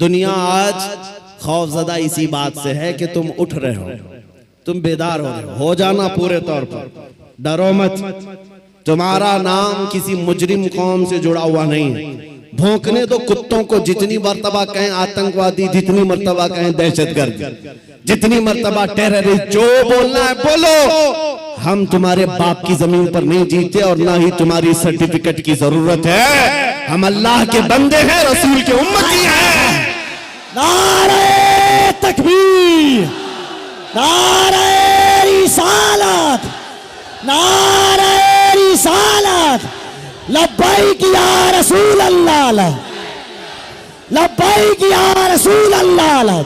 दुनिया आज खौफजदा इसी बात से है कि तुम उठ रहे हो, तुम बेदार हो जाना पूरे तौर पर, डरो मत। तुम्हारा नाम किसी मुजरिम कौम से जुड़ा हुआ नहीं है। भौंकने दो कुत्तों को, जितनी मर्तबा कहें आतंकवादी, जितनी मर्तबा कहें दहशतगर्द, जितनी मर्तबा टेररिस्ट, जो बोलना है बोलो। हम तुम्हारे बाप की जमीन पर नहीं जीते और ना ही तुम्हारी सर्टिफिकेट की जरूरत है। हम अल्लाह के बंदे हैं, रसूल के उम्मती हैं। नारे तकबीर, नारे रिसालत, नारे रिसालत, लब्बैक या रसूल अल्लाह, लब्बैक या रसूल अल्लाह।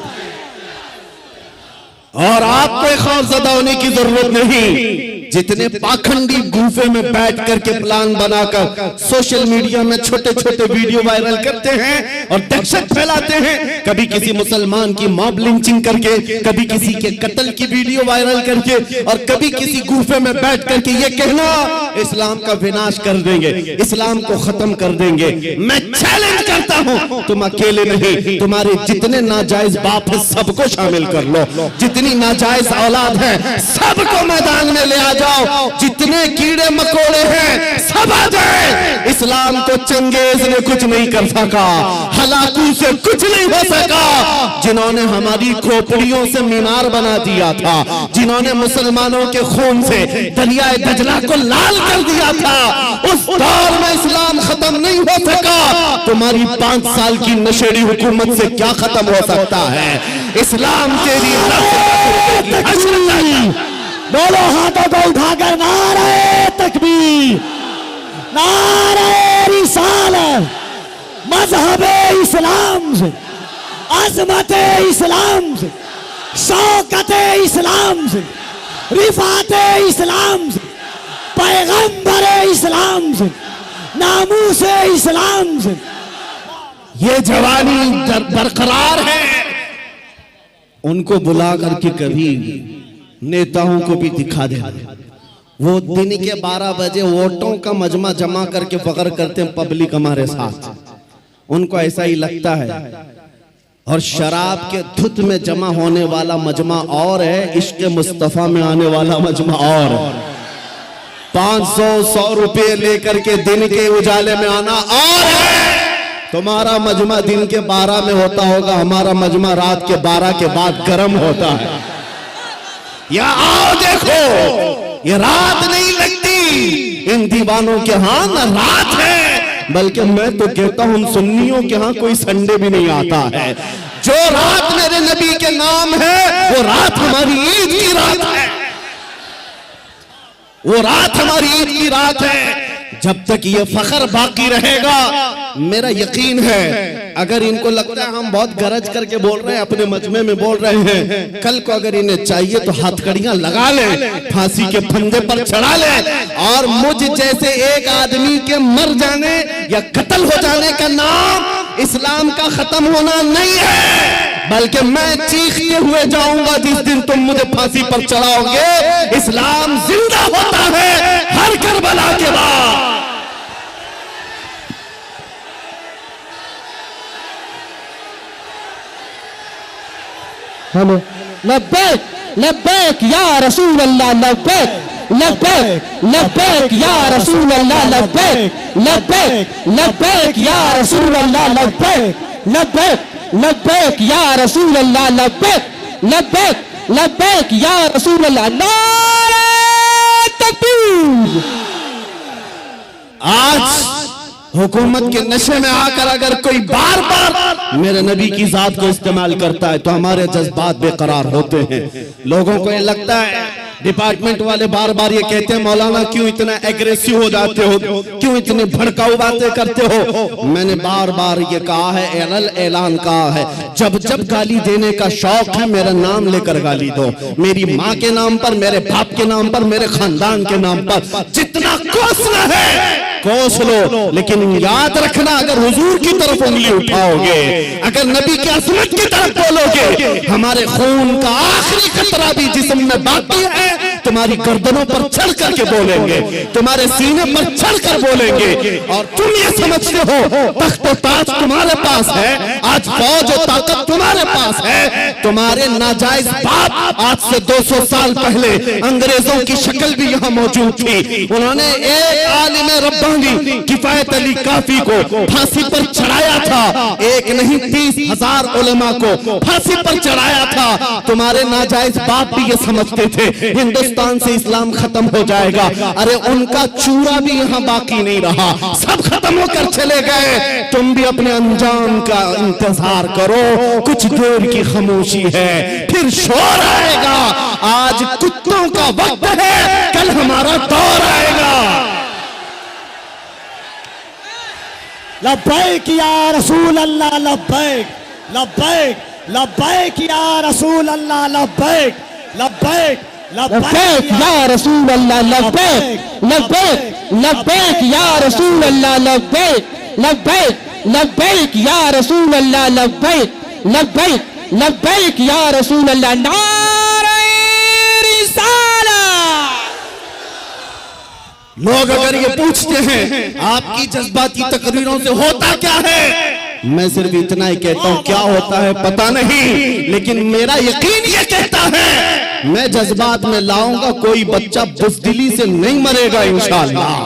और आपको खौफजदा होने की जरूरत नहीं। जितने पाखंडी गुफे में बैठ करके प्लान बनाकर सोशल मीडिया में छोटे छोटे वीडियो वायरल करते हैं और दहशत फैलाते हैं, कभी किसी मुसलमान की मॉब लिंचिंग करके, कभी किसी के कत्ल की वीडियो वायरल करके, और कभी किसी गुफे में बैठ करके ये कहना इस्लाम का विनाश कर देंगे, इस्लाम को खत्म कर देंगे। मैं चैलेंज करता हूं, तुम अकेले नहीं, तुम्हारे जितने नाजायज बाप है सबको शामिल कर लो, जितनी नाजायज औलाद है सबको मैदान में ले आ जाओ, जितने कीड़े मकोड़े हैं सब आ जाए। इस्लाम को चंगेज ने कुछ नहीं कर सका, हलाकू से कुछ नहीं हो सका। जिन्होंने हमारी खोपड़ियों से मीनार बना दिया था, जिन्होंने मुसलमानों के खून से दरियाए दजला को लाल कर दिया था, उस दौर में इस्लाम खत्म नहीं हो सका। तुम्हारी 5 साल की नशेड़ी हुकूमत से क्या खत्म हो सकता है? इस्लाम तेरी दोनों हाथों को उठाकर नारे तकबीर, नारे रिसालत, मजहबे इस्लाम से, अजमते इस्लाम से, शौकते इस्लाम से, रिफाते इस्लाम से, पैगंबरे इस्लाम से, नामूसे इस्लाम से। ये जवानी बरकरार है। उनको बुला करके कभी नेताओं को भी दिखा दे। वो दिन के 12 बजे वोटों का मजमा जमा करके फख्र करते हैं पब्लिक हमारे साथ, उनको ऐसा ही लगता है। और शराब के धुत में जमा होने वाला मजमा और है, इश्क मुस्तफा में आने वाला मजमा और। 500-100 रुपये लेकर के दिन के उजाले में आना और है। तुम्हारा मजमा दिन के 12 में होता होगा, हमारा मजमा रात के 12 के बाद गर्म होता है। या आओ देखो, ये रात नहीं लगती इन दीवानों के हाथ, ना रात है, बल्कि मैं तो कहता हूं सुन्नियों के हाथ कोई संडे भी नहीं आता है। जो रात मेरे नबी के नाम है वो रात हमारी ईद की रात है, वो रात हमारी ईद की रात है। जब तक ये फख्र बाकी रहेगा, मेरा यकीन है, अगर इनको लगता है हम बहुत गरज करके बोल रहे हैं, अपने मजमे में बोल रहे हैं, कल को अगर इन्हें चाहिए तो हथकड़ियां लगा ले, फांसी के फंदे पर चढ़ा ले, और मुझ जैसे एक आदमी के मर जाने या कत्ल हो जाने का नाम इस्लाम का खत्म होना नहीं है, बल्कि मैं चीखते हुए जाऊंगा जिस दिन तुम मुझे फांसी पर चढ़ाओगे। इस्लाम जिंदा होता है हर करबला के बाद। हेलो, लब्बैक लब्बैक या रसूल अल्लाह, लब्बैक लब्बैक लब्बैक या रसूल अल्लाह, लब्बैक लब्बैक लब्बैक या रसूल अल्लाह, लब्बैक लब्बैक लब्बैक या रसूल अल्लाह, लब्बैक लब्बैक लब्बैक या रसूल अल्लाह। नारे तकबीर। आज हुकूमत के नशे में आकर अगर कोई बार बार मेरे नबी की जात को इस्तेमाल करता है तो हमारे जज्बात बेकरार होते हैं। लोगों को ये लगता है, डिपार्टमेंट वाले बार बार ये कहते हैं मौलाना क्यों इतना एग्रेसिव हो जाते हो, क्यों इतनी भड़काऊ बातें करते हो। मैंने बार बार ये कहा है, ऐलान कहा है, जब जब गाली देने का शौक है मेरा नाम लेकर गाली दो, मेरी माँ के नाम पर, मेरे बाप के नाम पर, मेरे खानदान के नाम पर, जितना कोसना है कोस लो, लेकिन याद रखना अगर हुजूर की तरफ उंगली उठाओगे, अगर नबी की अजमत की तरफ बोलोगे, हमारे खून का आखिरी कतरा भी जिस्म में बाकी है, तुम्हारी गर्दनों पर चढ़ करके बोलेंगे, तुम्हारे सीने पर चढ़ कर बोलेंगे। और तुम ये समझते हो तख्त ताज तुम्हारे पास है, आज फौज और ताकत तुम्हारे पास है। तुम्हारे नाजायज बाप आज से 200 साल पहले अंग्रेजों की शक्ल भी यहाँ मौजूद थी। उन्होंने एक आलिम रब्बानी किफायत अली काफी को फांसी पर चढ़ाया था, एक नहीं 30,000 उलेमा को फांसी पर चढ़ाया था। तुम्हारे नाजायज बाप भी ये समझते थे हिंदुस्तान से इस्लाम खत्म हो जाएगा। अरे उनका चूरा भी यहाँ बाकी नहीं रहा, सब खत्म होकर चले गए। तुम भी अपने अंजाम का इंतजार करो, कुछ देर की खामोशी है, फिर शोर आएगा। आज कुत्तों का वक्त है, कल हमारा दौर आएगा। लब्बैक या रसूल अल्लाह, लब्बैक लब्बैक लब्बैक या रसूल अल्लाह, लब्बैक लब्बैक लब्बैक या रसूल अल्लाह, लब्बैक लब्बैक लब्बैक या रसूल अल्लाह, लब्बैक लब्बैक लब्बैक या रसूल अल्लाह, लब्बैक लब्बैक लब्बैक या रसूल अल्लाह। नारे रिसालत। लोग अगर ये पूछते हैं आपकी जज्बाती तकरीरों से होता क्या है, मैं सिर्फ इतना ही कहता हूं, क्या होता है पता नहीं, लेकिन मेरा यकीन ये कहता है मैं जज्बात में लाऊंगा। कोई बच्चा बुज़दिली से नहीं मरेगा इंशाअल्लाह,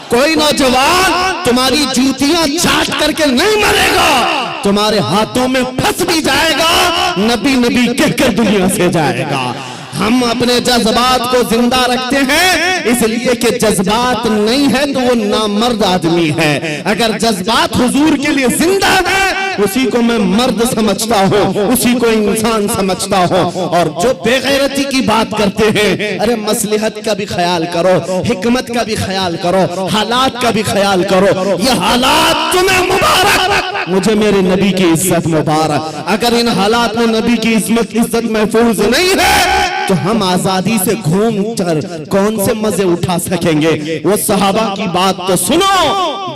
कोई नौजवान तुम्हारी जूतियां चाट करके नहीं मरेगा, तुम्हारे हाथों में फंस भी जाएगा, नबी नबी कहकर दुनिया से जाएगा। हम अपने जज्बात को जिंदा रखते हैं इसलिए कि जज्बात नहीं है तो वो नामर्द आदमी है। अगर जज्बात हुजूर के लिए जिंदा है उसी को मैं मर्द समझता हूँ, उसी को इंसान समझता हूँ। और जो बेगैरती की बात करते हैं, अरे मसलहत का भी ख्याल करो, हिकमत का भी ख्याल करो, हालात का भी ख्याल करो। ये हालात तुम्हें मुबारक, मुझे मेरे नबी की इज्जत मुबारक। अगर इन हालात में नबी की इज्जत महफूज नहीं है तो हम आजादी से घूम कर कौन से मजे उठा सकेंगे। वो सहाबा की बात तो सुनो,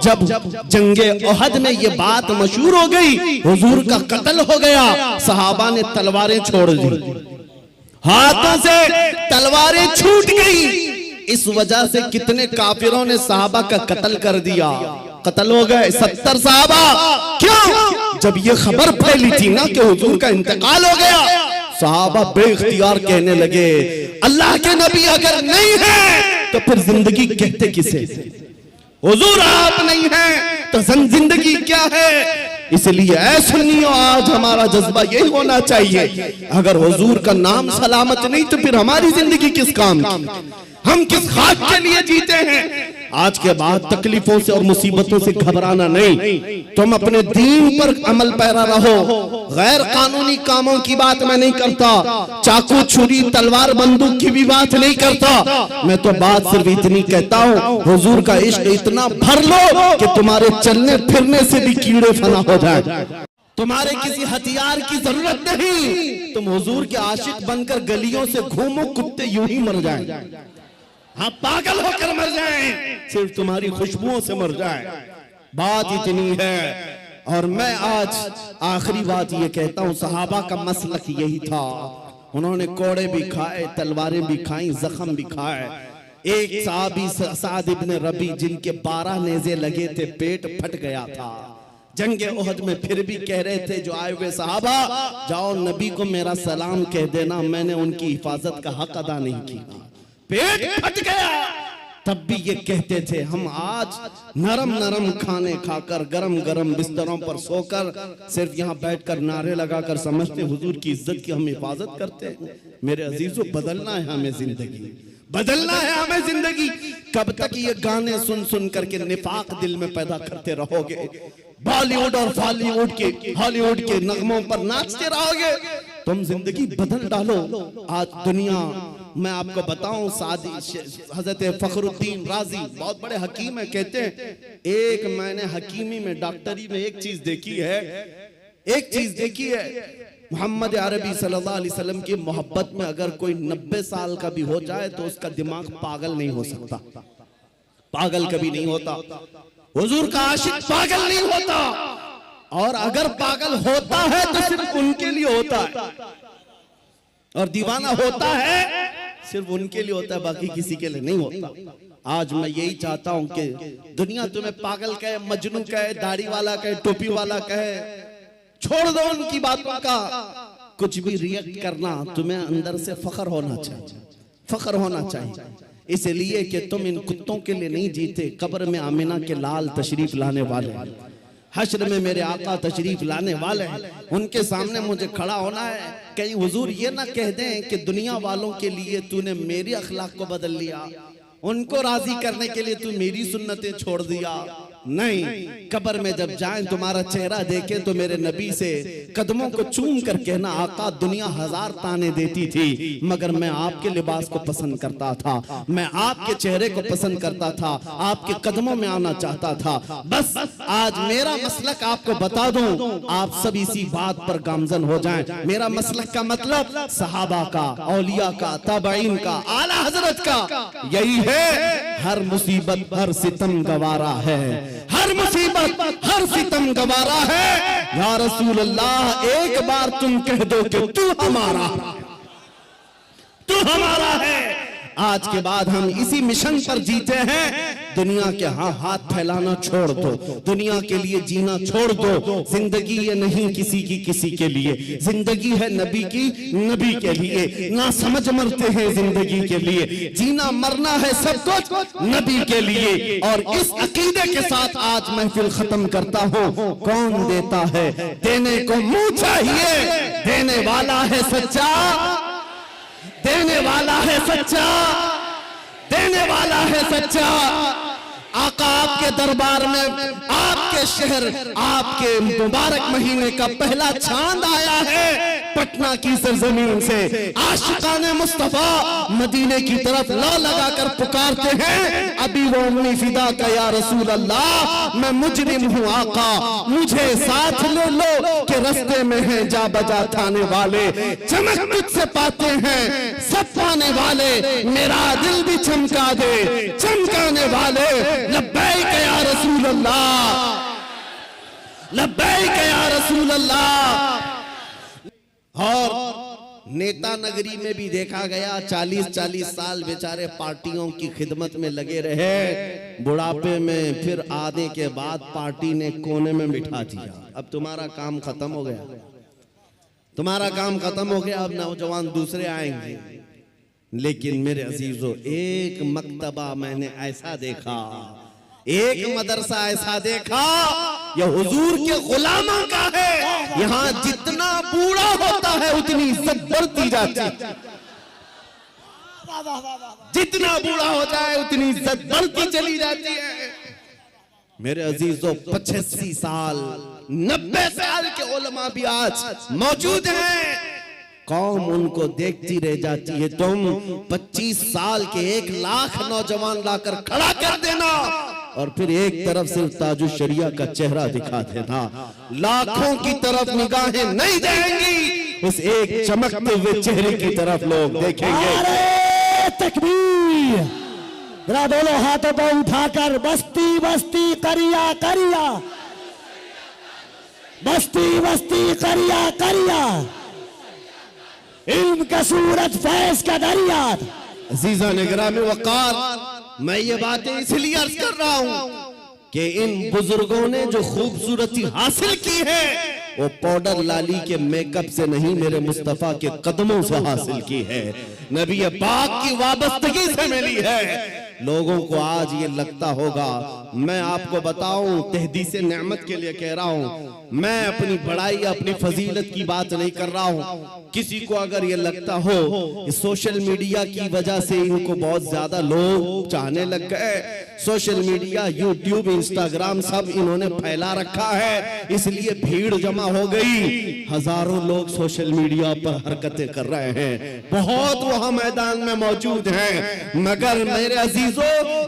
जब जंगे ओहद में ये बात मशहूर हो गई, हुजूर का कत्ल हो गया, सहाबा ने तलवारें छोड़ दी, हाथों से तलवारें छूट गई। इस वजह से कितने काफिरों ने सहाबा का कत्ल कर दिया, कत्ल हो गए 70 सहाबा। क्यों? जब ये खबर फैली थी ना कि हुजूर का इंतकाल हो गया, सहाबा बेइख्तियार कहने लगे अल्लाह के नबी अगर नहीं है तो फिर जिंदगी कहते किसे? हुजूर आप नहीं है तो जिंदगी क्या है? इसलिए ऐ सुन्नियों, आज हमारा जज्बा यही होना चाहिए, अगर हुजूर का नाम सलामत नहीं तो फिर हमारी जिंदगी किस काम की? हम किस खाक के लिए जीते हैं? आज के बाद तकलीफों से और मुसीबतों से घबराना नहीं, तुम अपने दीन पर अमल पैरा रहो। गैर कानूनी कामों की बात मैं नहीं करता, चाकू छुरी तलवार बंदूक की भी बात नहीं करता। मैं तो बात सिर्फ इतनी कहता हूँ, हुजूर का इश्क इतना भर लो कि तुम्हारे चलने फिरने से भी कीड़े फना हो जाए। तुम्हारे किसी हथियार की जरूरत नहीं, तुम हुजूर के आशिक बनकर गलियों से घूमो, कुत्ते यूं ही मर जाएं, हाँ पागल होकर मर जाएं, सिर्फ तुम्हारी खुशबुओं से मर जाएं। बात इतनी है। और मैं आज आखिरी बात ये कहता हूँ, सहाबा का मसलक यही था, उन्होंने कोड़े भी खाए, तलवारें भी खाई, जख्म भी खाए। एक साहबी साद इब्न रबी जिनके 12 नेज़े लगे थे, पेट फट गया था जंगे ओहद में, फिर भी कह रहे थे जो आए हुए सहाबा, जाओ नबी को मेरा सलाम कह देना, मैंने उनकी हिफाजत का हक अदा नहीं किया। पेट फट गया, तब भी ये कहते थे हम आज नरम नरम खाने खाकर, गरम गरम बिस्तरों पर सोकर, सिर्फ यहाँ बैठकर नारे लगाकर समझते हुजूर की इज्जत की हम हिफाजत करते हैं। मेरे अजीजों, बदलना है हमें जिंदगी, बदलना है हमें जिंदगी। कब तक ये गाने सुन सुन करके निफाक दिल में पैदा करते रहोगे? बॉलीवुड और बॉलीवुड के हॉलीवुड के नगमों पर नाचते रहोगे? तुम जिंदगी बदल डालो। आज दुनिया, मैं आपको बताऊं, सादी हजरत फखरुद्दीन राजी बहुत बड़े हकीम है, कहते हैं एक मैंने हकीमी में, डॉक्टरी में एक चीज देखी है, मोहम्मद अरबी सल्लल्लाहु अलैहि वसल्लम की मोहब्बत में अगर कोई 90 साल का भी हो जाए तो उसका दिमाग पागल नहीं हो सकता, पागल कभी नहीं होता। हुजूर का आशिक पागल नहीं होता, और अगर पागल होता है तो सिर्फ उनके लिए होता है, और दीवाना होता है सिर्फ उनके लिए होता है, बाकी किसी के लिए नहीं होता। आज मैं यही चाहता हूं कि दुनिया तुम्हें पागल कहे, मजनू कहे, दाढ़ी वाला कहे, टोपी वाला कहे, छोड़ दो उनकी बातों का कुछ भी रिएक्ट करना, तुम्हें अंदर से फख्र होना चाहिए, फख्र होना चाहिए, इसलिए कि तुम इन कुत्तों के लिए नहीं जीते, कब्र में आमिना के लाल तशरीफ लाने वाले, हश्र में मेरे आका तशरीफ लाने वाले हैं, उनके सामने मुझे खड़ा होना है। कहीं हुजूर ये ना कह दें कि दुनिया वालों के लिए तूने मेरी अखलाक को बदल लिया, उनको राजी करने के लिए तू मेरी सुन्नतें छोड़ दिया। नहीं, कब्र में जब जाएं तुम्हारा चेहरा देखें तो मेरे नबी से कदमों को चूम कर कहना, आका दुनिया हजार ताने देती थी मगर मैं आपके लिबास को पसंद करता था, मैं आपके चेहरे को पसंद करता था, आपके कदमों में आना चाहता था। बस आज मेरा मसलक आपको बता दूं, आप सब इसी बात पर गामजन हो जाएं। मेरा मसलक का मतलब सहाबा का, औलिया का, ताबईन का, आला हजरत का यही है, हर मुसीबत हर सितम गवारा है, हर मुसीबत हर सितम गवारा है। या रसूल अल्लाह एक बार तुम कह दो कि तू हमारा, तू हमारा है। आज के बाद हम इसी मिशन पर जीते हैं। दुनिया के हाथ फैलाना छोड़ दो, दुनिया के लिए जीना छोड़ दो। जिंदगी ये नहीं किसी की किसी के लिए, जिंदगी है नबी की नबी के लिए। ना समझ मरते हैं जिंदगी के लिए, जीना मरना है सब कुछ नबी के लिए। और इस अकीदे के साथ आज महफिल खत्म करता हूँ। कौन देता है, देने को मुंह चाहिए, देने वाला है सच्चा, देने वाला है सच्चा, देने वाला है सच्चा। आका आपके दरबार में, आपके शहर, आपके मुबारक महीने का पहला चांद आया है पटना की सरजमीन से। आशिकाने मुस्तफा मदीने की तरफ ला लगाकर पुकारते हैं, अभी वो उम्मी फिदा का या रसूल अल्लाह, मैं मुजरिम हूँ आका, मुझे साथ ले लो कि रस्ते में है जा बजा थाने वाले। चमक तुझसे पाते हैं सब पाने वाले, मेरा दिल भी चमका दे चमकाने वाले। लब्बैक या रसूल अल्लाह, लब्बैक या रसूल अल्लाह। और नेता नगरी में भी देखा गया 40-40 साल बेचारे पार्टियों की खिदमत में लगे रहे, बुढ़ापे में फिर आने के बाद पार्टी ने कोने में बिठा दिया। अब तुम्हारा काम खत्म हो गया, तुम्हारा काम खत्म हो गया, अब नौजवान दूसरे आएंगे। लेकिन मेरे अजीजों, एक मकतबा मैंने ऐसा देखा, एक मदरसा ऐसा देखा, यह हुजूर के गुलामों का है। यहाँ जितना बूढ़ा होता है उतनी इज्जत बढ़ती जाती है, जितना बूढ़ा हो जाए उतनी इज्जत बढ़ती चली जाती है। मेरे अजीजों, 85 साल 90 साल के उलमा भी आज मौजूद हैं, कौम उनको देखती रह जाती है। तुम 25 साल के 1 लाख नौजवान लाकर खड़ा कर देना और फिर एक तरफ सिर्फ ताजुश शरिया का चेहरा दिखा देना, लाखों की तरफ निगाहें नहीं जाएंगी, उस एक चमकते हुए चेहरे की तरफ लोग देखेंगे। नारे तकबीर, जरा दोनों हाथों को उठाकर बस्ती बस्ती करिया करिया, बस्ती बस्ती करिया करिया, इल्म का सूरज फैज का दरिया। अजीजा निगरामी वकार, मैं ये बातें इसलिए अर्ज कर रहा हूं कि इन बुजुर्गों ने जो खूबसूरती हासिल की है वो पाउडर लाली के मेकअप से नहीं, मेरे मुस्तफा के कदमों से हासिल की है, नबी पाक की वाबस्तगी से मिली है। लोगों को आज ये लगता होगा, मैं आपको बताऊं, तहदीस नेमत के लिए कह रहा हूं, मैं अपनी बड़ाई अपनी फजीलत की बात नहीं कर रहा हूं। किसी को अगर ये लगता हो सोशल मीडिया की वजह से इनको बहुत ज्यादा लोग चाहने लग गए, सोशल मीडिया यूट्यूब इंस्टाग्राम सब इन्होंने फैला रखा है, इसलिए भीड़ जमा हो गई, हजारों लोग सोशल मीडिया पर हरकतें कर रहे हैं, बहुत वहां मैदान में मौजूद हैं। मगर मेरे अजीजों,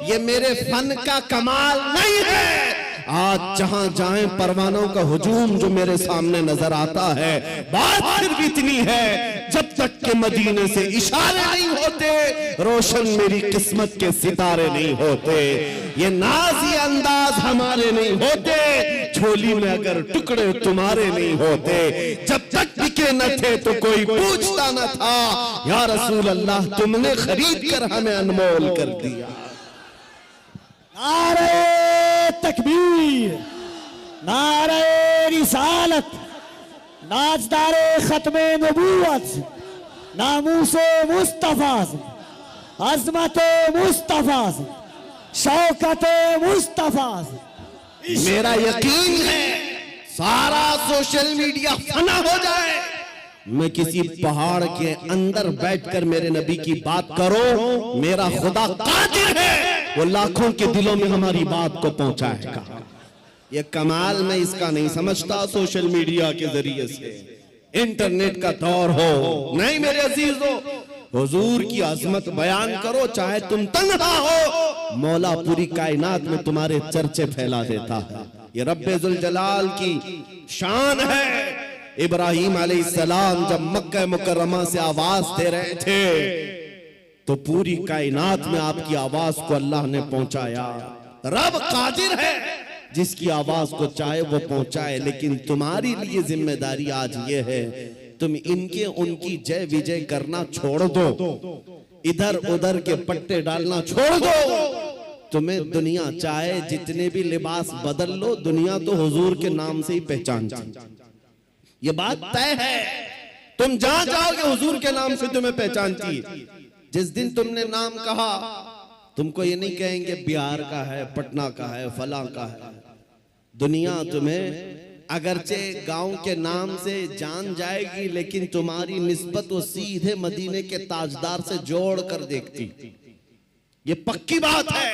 ये मेरे फन का कमाल नहीं है। आज जहां जाएं परवानों का हुजूम जो मेरे सामने नजर आता है, बात सिर्फ इतनी है, जब तक के मदीने से इशारे नहीं होते, रोशन मेरी किस्मत के सितारे नहीं होते, ये नाज़ी अंदाज हमारे नहीं होते, झोली में अगर टुकड़े तुम्हारे नहीं होते, जब तक बिके न थे तो कोई पूछता न था, या रसूल अल्लाह तुमने खरीद कर हमें अनमोल कर दिया। नारे तकबीर, नारे रिसालत, नाजदारे खत्मे नबूवत, नामूसे मुस्तफा, अजमते मुस्तफा, शौकते मुस्तफा। मेरा यकीन है सारा सोशल मीडिया फना हो जाए, मैं किसी पहाड़ के अंदर बैठकर मेरे नबी की बात करो, मेरा खुदा कादिर है, वो लाखों के दिलों में हमारी बात को पहुंचाएगा। ये कमाल मैं इसका नहीं समझता सोशल मीडिया के जरिए से, इंटरनेट का दौर हो। नहीं मेरे अजीजों, हुजूर की अजमत बयान करो, चाहे तुम तन्हा हो, मौला पूरी कायनात में तुम्हारे चर्चे फैला देता है। ये रब्बे जुल जलाल की शान है। इब्राहिम अलैहिस्सलाम जब मक्का मुकर्रमा से आवाज दे रहे थे तो पूरी कायनात में आपकी आवाज को अल्लाह ने पहुंचाया। रब कादिर है, जिसकी आवाज को चाहे वो पहुंचाए, लेकिन तुम्हारी लिए जिम्मेदारी आज ये है, तुम इनके उनकी जय विजय करना छोड़ दो, इधर उधर के पट्टे डालना छोड़ दो। तुम्हें दुनिया चाहे जितने भी लिबास बदल लो, दुनिया तो हुजूर के नाम से ही पहचानती, ये बात तय है। तुम जहां जाओगे हुजूर के नाम से तुम्हें पहचानती। जिस दिन तुमने नाम कहा, तुमको ये नहीं कहेंगे बिहार का है, पटना का है, फलां का है। दुनिया तुम्हें अगरचे गांव के नाम से जान जाएगी, लेकिन तुम्हारी निस्बत वो सीधे मदीने के ताजदार से जोड़ कर देखती। ये पक्की बात है।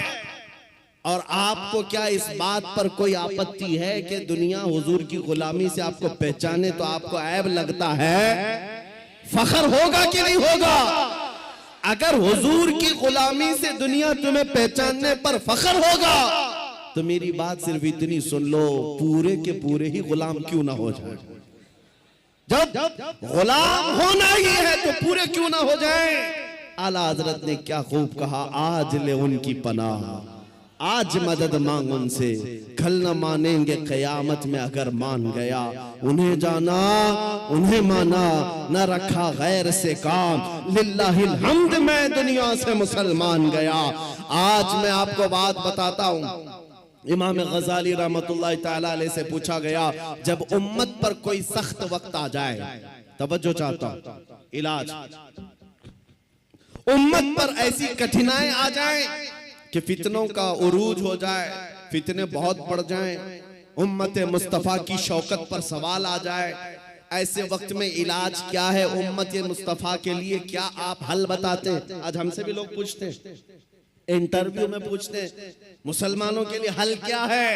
और आपको क्या इस बात पर कोई आपत्ति है कि दुनिया हुजूर की गुलामी से आपको पहचाने तो आपको ऐब लगता है? फख्र होगा कि नहीं होगा? अगर हुजूर की गुलामी से दुनिया तुम्हें पहचानने पर फख्र होगा तो मेरी बात सिर्फ इतनी सुन लो, पूरे के पूरे ही गुलाम क्यों ना हो जाए। जब गुलाम होना ही है तो पूरे क्यों ना हो जाए। आला हजरत ने क्या खूब कहा, आज ले उनकी पनाह, आज मदद मांग उनसे, कल न मानेंगे कयामत में अगर मान गया। उन्हें जाना उन्हें माना, न रखा गैर से काम, लिल्लाहिल हम्द मैं दुनिया से मुसलमान गया। आज मैं आपको बात बताता हूँ, इमाम गजाली रहमतुल्लाह ताला अलैह से पूछा गया, जब उम्मत पर कोई सख्त वक्त आ जाए, तवज्जो चाहता हूं, इलाज, उम्मत पर ऐसी कठिनाई आ जाए कि फितनों का उरूज हो जाए, फितने बहुत बढ़ जाएं, उम्मत मुस्तफा की शौकत पर सवाल आ जाए, ऐसे वक्त में इलाज क्या है उम्मत मुस्तफा के लिए, क्या आप हल बताते हैं? आज हमसे भी लोग पूछते हैं, इंटरव्यू में पूछते हैं, मुसलमानों के लिए हल क्या है?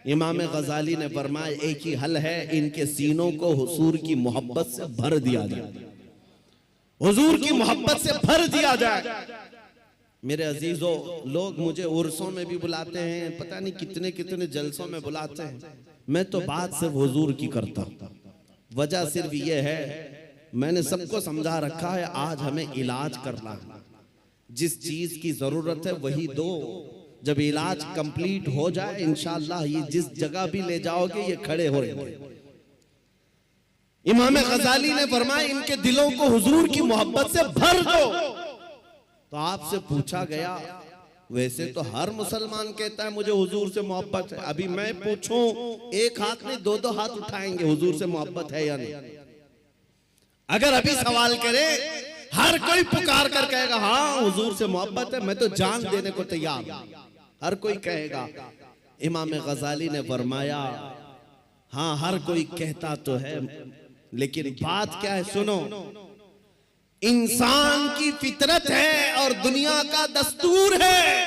इमाम गजाली ने फरमाया, एक ही हल है, इनके सीनों को हुजूर की मोहब्बत से भर दिया जाए, हुजूर की मोहब्बत से भर दिया जाए। मेरे अजीजों, लोग मुझे उर्सों में भी बुलाते हैं, पता नहीं कितने कितने जलसों में बुलाते हैं, मैं तो बात सिर्फ हुजूर की करता हूं। वजह सिर्फ ये है, मैंने सबको समझा रखा है, आज हमें इलाज करना है, जिस चीज की जरूरत है वही दो। जब इलाज कंप्लीट हो जाए इंशाअल्लाह ये जिस जगह भी ले जाओगे ये खड़े हो रहे। इमाम गजाली ने फरमाया, इनके दिलों को हुजूर की मोहब्बत से भर दो। तो आपसे पूछा गया, वैसे तो हर मुसलमान कहता है मुझे हुजूर से मोहब्बत है, अभी मैं पूछूं, एक हाथ में दो दो हाथ उठाएंगे, हुजूर से मोहब्बत है या नहीं? अगर अभी सवाल करे, हर कोई पुकार कर कहेगा हाँ हुजूर से मोहब्बत है, मैं तो जान देने को तैयार, हर कोई कहेगा। इमाम गजाली ने फरमाया, हाँ हर कोई कहता तो है, लेकिन बात क्या है सुनो, इंसान की फितरत है और दुनिया का दस्तूर है,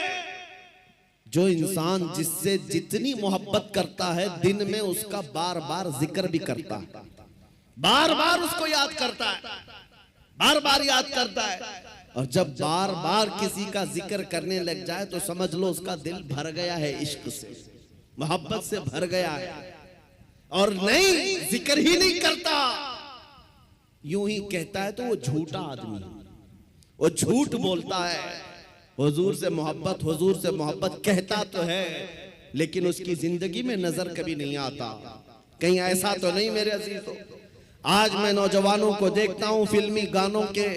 जो इंसान जिससे जितनी मोहब्बत करता है दिन में उसका बार बार जिक्र भी करता है, बार बार उसको याद करता है, बार बार याद करता है। और जब बार बार किसी का जिक्र करने लग जाए तो समझ लो उसका दिल भर गया है, इश्क से, मोहब्बत से भर गया है। और नहीं जिक्र ही नहीं करता, यूं ही कहता है तो वो झूठा आदमी, वो झूठ बोलता है। हुजूर से मोहब्बत कहता तो है, लेकिन उसकी जिंदगी में नजर कभी नहीं आता। कहीं ऐसा तो नहीं मेरे अजीजों, आज मैं नौजवानों को देखता हूं, फिल्मी गानों के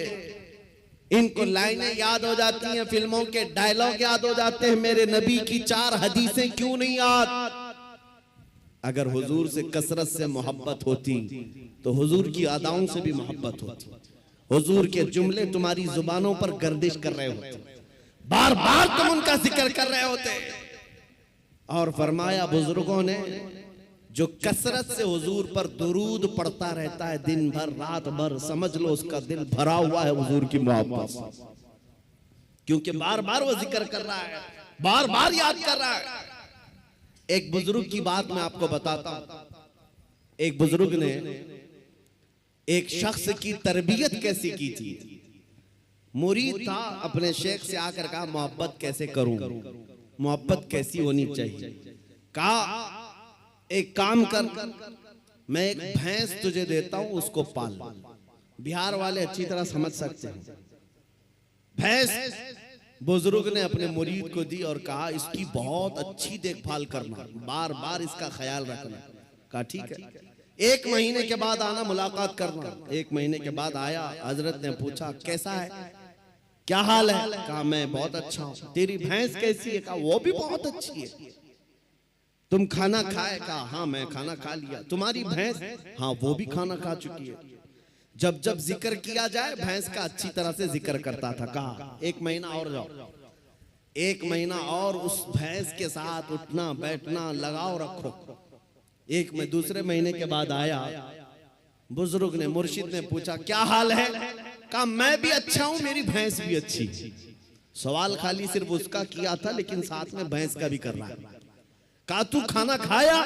इनको लाइनें याद हो जाती हैं, फिल्मों के डायलॉग याद हो जाते हैं, मेरे नबी की 4 हदीसें क्यों नहीं याद? अगर हुजूर से कसरत से मोहब्बत होती तो हुजूर की अदाओं से भी मोहब्बत होती। हुजूर के जुमले तुम्हारी जुबानों पर गर्दिश कर रहे होते, बार बार तुम उनका जिक्र कर रहे होते। और फरमाया बुजुर्गों ने, जो कसरत से हुजूर पर दुरूद पढ़ता रहता है दिन भर रात भर, समझ लो उसका दिल भरा हुआ है हुजूर की मोहब्बत से, क्योंकि बार बार वो जिक्र कर रहा है, बार बार याद कर रहा है। एक बुजुर्ग की बात मैं आपको बताता हूं। एक बुजुर्ग ने एक शख्स की तरबियत कैसी की थी। मुरीद था, अपने शेख से आकर कहा मोहब्बत कैसे करूं, मोहब्बत कैसी होनी चाहिए। कहा एक काम कर, मैं एक भैंस तुझे देता हूं, उसको पाल। बिहार वाले अच्छी तरह समझ सकते हैं। भैंस बुजुर्ग ने अपने मुरीद को दी और कहा इसकी बहुत अच्छी देखभाल करना, बार बार इसका ख्याल रखना। कहा ठीक है, 1 महीने के बाद आना, मुलाकात करना। 1 महीने के बाद आया। हजरत ने पूछा कैसा है, क्या हाल है? कहा मैं बहुत अच्छा हूं। तेरी भैंस कैसी है? कहा वो भी बहुत अच्छी है। तुम खाना खाए? कहा हाँ मैं खाना खा लिया। तुम्हारी भैंस? हाँ वो भी खाना खा चुकी है। जब जब जिक्र किया जाए भैंस का अच्छी तरह से जिक्र करता था। कहा 1 महीना और जाओ, 1 महीना और उस भैंस के साथ उठना बैठना लगाओ रखो। दूसरे महीने के बाद आया। बुजुर्ग ने, मुर्शिद ने पूछा क्या हाल है? कहा मैं भी अच्छा हूं, मेरी भैंस भी अच्छी। सवाल खाली सिर्फ उसका किया था, लेकिन साथ में भैंस का भी कर रहा है। कहा तू खाना खाया?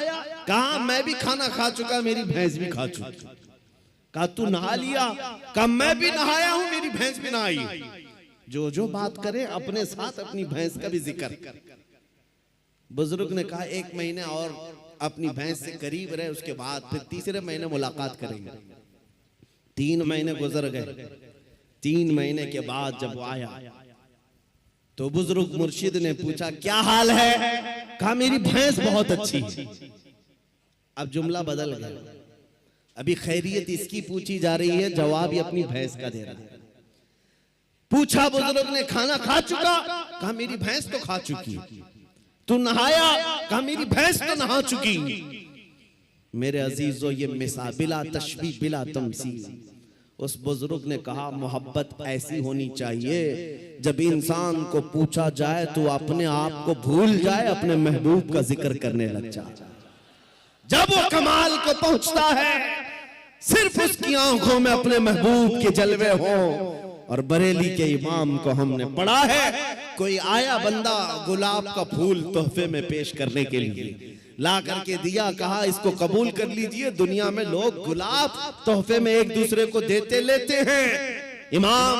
कहा मैं भी खाना खा चुका, मेरी भैंस भी खा चुकी। कहा तू नहा लिया? कहा मैं भी नहाया हूं, मेरी भैंस भी नहाई। जो बात करे अपने साथ अपनी भैंस का भी जिक्र। बुजुर्ग ने कहा 1 महीने और अपनी भैंस से करीब रहे, उसके बाद फिर तीसरे महीने मुलाकात करेंगे। 3 महीने गुजर गए। 3 महीने के बाद जब वो आया तो बुजुर्ग मुर्शिद ने पूछा क्या हाल है? कहा मेरी भैंस बहुत अच्छी। अब जुमला बदल गया। अभी खैरियत इसकी पूछी जा रही है, जवाब ये अपनी भैंस का दे रहा है। पूछा बुजुर्ग ने खाना खा चुका? कहा मेरी भैंस तो खा चुकी। तू नहाया? कहा मेरी भैंस तो नहा चुकी। मेरे अजीजों, ये मिसाल बिला तशबीह बिला तमसील। उस बुजुर्ग ने कहा मोहब्बत ऐसी होनी चाहिए, जब इंसान को पूछा जाए तो अपने आप को भूल जाए, अपने महबूब का जिक्र करने लग जाए। जब वो कमाल को पहुंचता है, सिर्फ उसकी आंखों में अपने महबूब के जलवे हों। और बरेली के इमाम को हमने पढ़ा है, कोई आया बंदा गुलाब का फूल तोहफे में पेश करने के लिए, ला करके दिया, कहा इसको कबूल कर लीजिए। दुनिया में लोग गुलाब तोहफे में एक दूसरे को देते लेते हैं। इमाम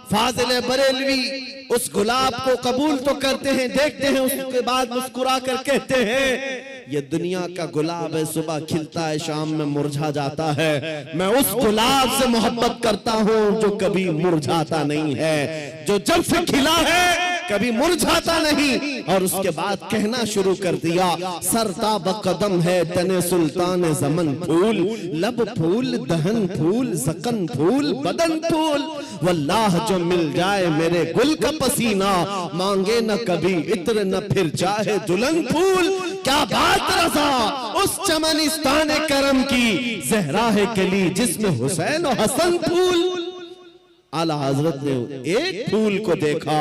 फाजिल बरेलवी उस गुलाब को कबूल तो करते हैं, देखते हैं, उसके बाद मुस्कुरा कर कहते हैं ये दुनिया का गुलाब है, सुबह खिलता है शाम में मुरझा जाता है। मैं उस गुलाब से मोहब्बत करता हूं जो कभी मुरझाता नहीं है, जो जब से खिला है कभी मुरझाता नहीं। और उसके बाद कहना शुरू कर दिया, सरताब कदम है तने सुल्तान ज़मन फूल, लब फूल दहन फूल ज़कन फूल बदन फूल। वल्लाह जो मिल जाए मेरे गुल का पसीना, मांगे न कभी इत्र न फिर चाहे दुल्हन फूल। क्या बात रज़ा उस चमनिस्तान करम की, ज़हरा है कली जिसमें हुसैन और हसन फूल। आला हजरत ने एक फूल को देखा,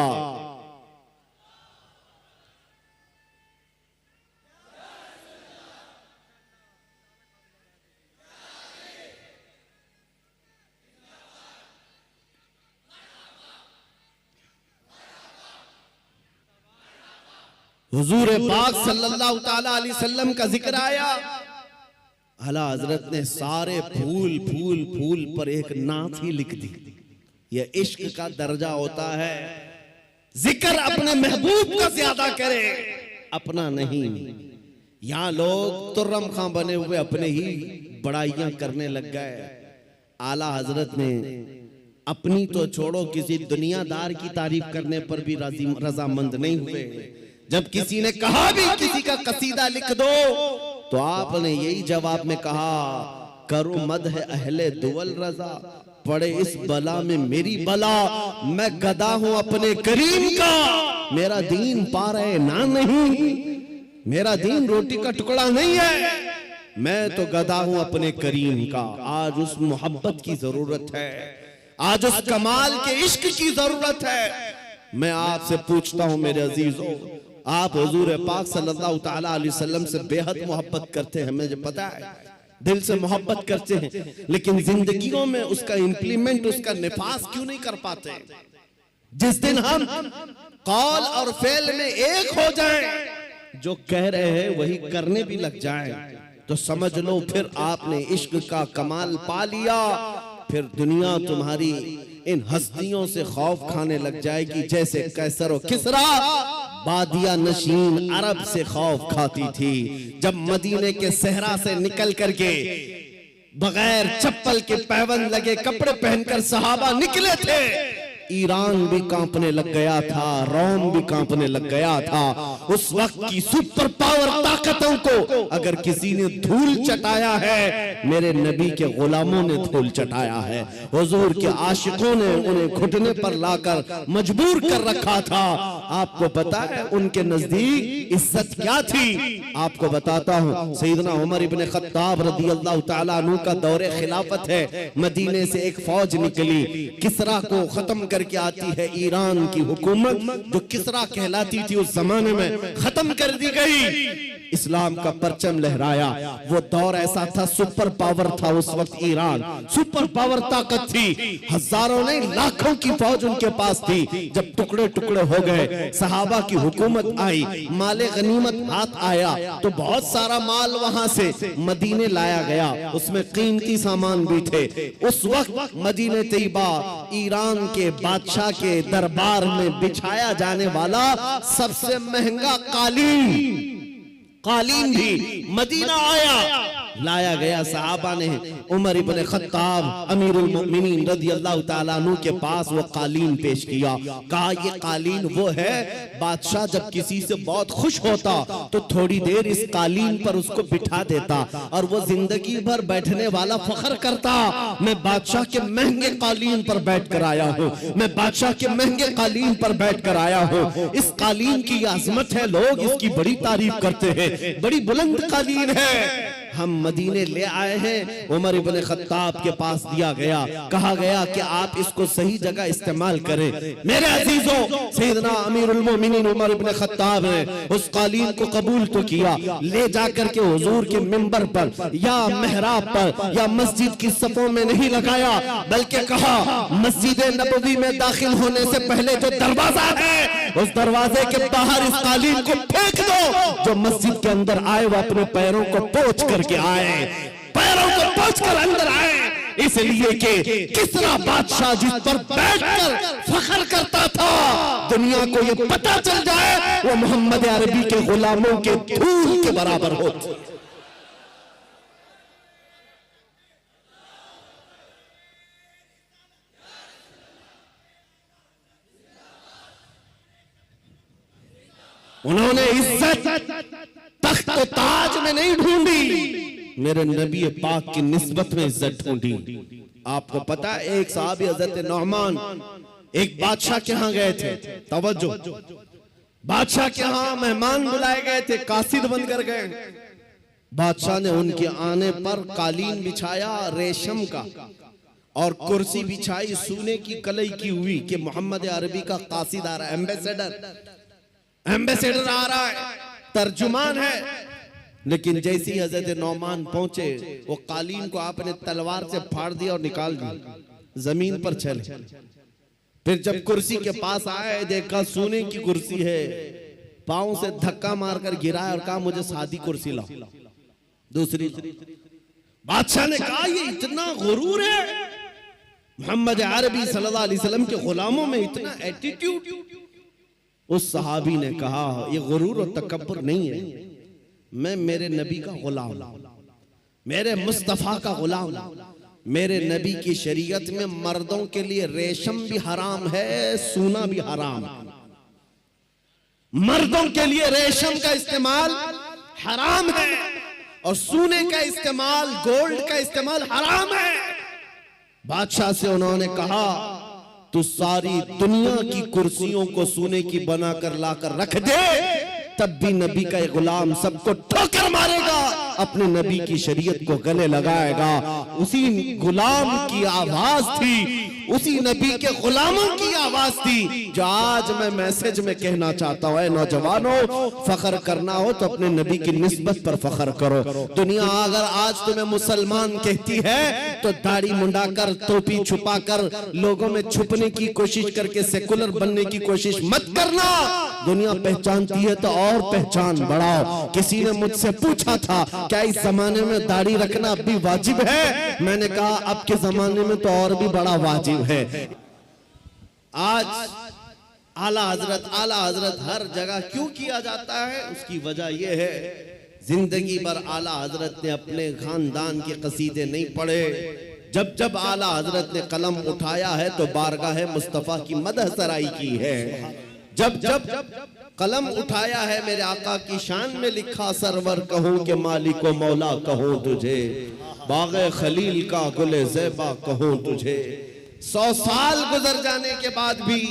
हुजूर पाक सल्लल्लाहु ताला अलैहि वसल्लम का जिक्र आया। आला हजरत ने सारे फूल फूल फूल पर एक नात ही लिख दी। यह इश्क का दर्जा होता है, जिक्र अपने महबूब का ज्यादा करे, अपना नहीं। यहाँ लोग तुर्रम खां बने हुए अपने ही बड़ाइयां करने लग गए। आला हजरत ने अपनी तो छोड़ो, किसी दुनियादार की तारीफ करने पर भी रजामंद नहीं हुए। जब किसी ने कहा भी किसी का कसीदा लिख दो, तो आपने यही जवाब में कहा, करो मद है अहले दुवल रजा, पड़े इस बला में मेरी बला। मैं गदा हूं अपने करीम का, मेरा दीन पा रहे ना नहीं, मेरा दीन रोटी का टुकड़ा नहीं है। मैं तो गदा हूं अपने करीम का। आज उस मोहब्बत की जरूरत है, आज उस कमाल के इश्क की जरूरत है। मैं आपसे पूछता हूं मेरे अजीजों, आप हुजूर पाक सल्लल्लाहु तआला अलैहि वसल्लम से बेहद मोहब्बत करते हैं, मुझे पता है, दिल से मोहब्बत करते हैं, लेकिन जिंदगियों में उसका इंप्लीमेंट, उसका निफास क्यों नहीं कर पाते? जिस दिन हम कौल और फेल में एक हो जाएं, जो कह रहे हैं वही करने भी लग जाएं, तो समझ लो फिर आपने इश्क का कमाल पा लिया। फिर दुनिया तुम्हारी इन हस्तियों से खौफ खाने लग जाएगी जैसे कैसर और किसरा बादिया नशीन अरब से खौफ खाती थी। जब मदीने के सहरा से निकल करके बगैर चप्पल के पैबंद लगे कपड़े पहनकर सहाबा निकले थे, ईरान भी कांपने लग गया था, रोम भी कांपने लग गया था। उस वक्त की सुपर पावर ताकतों को अगर किसी ने धूल चटाया है, मेरे नबी के गुलामों ने धूल चटाया है। हुजूर के आशिकों ने उन्हें घुटने पर लाकर मजबूर कर रखा था। आपको पता है उनके नजदीक इज्जत क्या थी? आपको बताता हूँ, सैयदना उमर इब्ने खत्ताब रदियल्लाहु ताला अन्हु का दौरे खिलाफत है। मदीने से एक फौज निकली, किसरा को खत्म करके आती है। ईरान की हुकूमत जो किसरा कहलाती थी उस जमाने में खत्म कर दी गई। इस्लाम का परचम लहराया। वो दौर ऐसा था, सुपर पावर था उस वक्त ईरान, सुपर पावर ताकत थी। हजारों नहीं लाखों की फौज उनके पास थी। जब टुकड़े टुकड़े हो गए, सहाबा की हुकूमत आई, माले गनीमत हाथ आया, तो बहुत सारा माल वहां से मदीने लाया गया, उसमें कीमती सामान भी थे। उस वक्त मदीने तैयबा ईरान के बादशाह के दरबार में बिछाया जाने वाला सबसे महंगा कालीन भी मदीना आया, लाया गया। सहाबा ने उमर इब्ने खत्ताब अमीरुल मोमिनीन रदियल्लाहु ताला अन्हु के पास वो कालीन पेश किया। कहा ये कालीन वो है, बादशाह जब किसी से बहुत खुश होता तो थोड़ी देर इस कालीन पर उसको बिठा देता और वो जिंदगी भर बैठने वाला फख्र करता, मैं बादशाह के महंगे कालीन पर बैठ कर आया हूँ, मैं बादशाह के महंगे कालीन पर बैठ कर आया हूँ। इस कालीन की आजमत है, लोग इसकी बड़ी तारीफ करते हैं, बड़ी बुलंद कालीन है। हम मदीने ले आए हैं, उमर इब्ने खत्ताब के पास दिया गया, कहा गया कि आप इसको सही जगह इस्तेमाल करें। मेरे अजीजों, सैयदना अमीरुल मोमिनीन उमर इब्ने खत्ताब ने उस कालीन को कबूल तो किया, ले जाकर के हुजूर के मिंबर पर या मेहराब पर या मस्जिद की सफों में नहीं लगाया, बल्कि कहा मस्जिद नबवी में दाखिल होने से पहले जो दरवाजा है उस दरवाजे के बाहर इस कालीन को फेंक दो। जो मस्जिद के अंदर आए वो अपने पैरों को पोंछ करके आए, पैरों को पोंछ कर अंदर आए, इसलिए कि किसरा बादशाह जिस पर बैठकर फख्र करता था, दुनिया को ये पता चल जाए वो मोहम्मद अरबी के गुलामों के धूल के बराबर होते। उन्होंने इज्जत तख्त ताज में नहीं ढूंढी, मेरे नबी पाक की निस्बत में इज्जत ढूंढी। आपको पता है एक साहबी हजरत नौमान एक बादशाह के यहाँ गए थे, तवज्जो, बादशाह के यहाँ मेहमान बुलाए गए थे, कासिद बनकर गए। बादशाह ने उनके आने पर कालीन बिछाया रेशम का और कुर्सी बिछाई सोने की कलई की हुई कि मोहम्मद अरबी का कासिद आ रहा है, एम्बेसडर आ रहा है, तर्जुमान है। लेकिन जैसे ही हजरत नौमान पहुंचे, वो कालीन को आपने तलवार से फाड़ दिया और निकाल दिया, जमीन पर चले। फिर जब कुर्सी के पास आए, देखा सोने की कुर्सी है, पांव से धक्का मारकर गिराया और कहा मुझे सादी कुर्सी लाओ, दूसरी। बादशाह ने कहा ये इतना गुरूर है, मोहम्मद अरबी सल्लल्लाहु अलैहि वसल्लम के गुलामों में इतना एटीट्यूड। उस सहाबी ने कहा ये गुरूर और तकब्बुर नहीं है, मैं मेरे नबी का गुलाम, मेरे मुस्तफा का गुलाम। मेरे नबी की शरीयत में मर्दों के लिए रेशम भी हराम है, सोना भी हराम। मर्दों के लिए रेशम का इस्तेमाल हराम है और सोने का इस्तेमाल, गोल्ड का इस्तेमाल हराम है। बादशाह से उन्होंने कहा तू सारी दुनिया की कुर्सियों को सोने की बनाकर लाकर रख दे, तब भी नबी का गुलाम सबको ठोकर मारेगा, अपने नबी की शरीयत को गले लगाएगा। उसी गुलाम की आवाज थी, उसी नबी के गुलामों की आवाज थी जो आज मैं मैसेज में कहना चाहता हूं। नौजवानों, फख्र करना हो तो अपने नबी की निस्बत पर फख्र करो। दुनिया अगर आज तुम्हें मुसलमान कहती है तो दाढ़ी मुंडाकर, टोपी छुपाकर, लोगों में छुपने की कोशिश करके सेकुलर बनने की कोशिश मत करना। दुनिया पहचानती है तो और पहचान बढ़ाओ। किसी ने मुझसे पूछा था क्या इस जमाने में दाढ़ी रखना अब भी वाजिब है? मैंने कहा अब के जमाने में तो और भी बड़ा वाजिब है। आज आला हजरत हर जगह क्यों किया जाता है? उसकी वजह यह है, जिंदगी भर आला हजरत ने अपने खानदान के कसीदे नहीं पढ़े। जब जब आला हजरत ने कलम उठाया है तो बारगाह मुस्तफा की मदह सराई की है। जब जब कलम उठाया है मेरे आका की शान में लिखा, सरवर कहूं कि मालिक व मौला कहूं तुझे, बाग़े खलील का गुले ज़ेबा कहूं तुझे। 100 साल गुजर जाने के बाद भी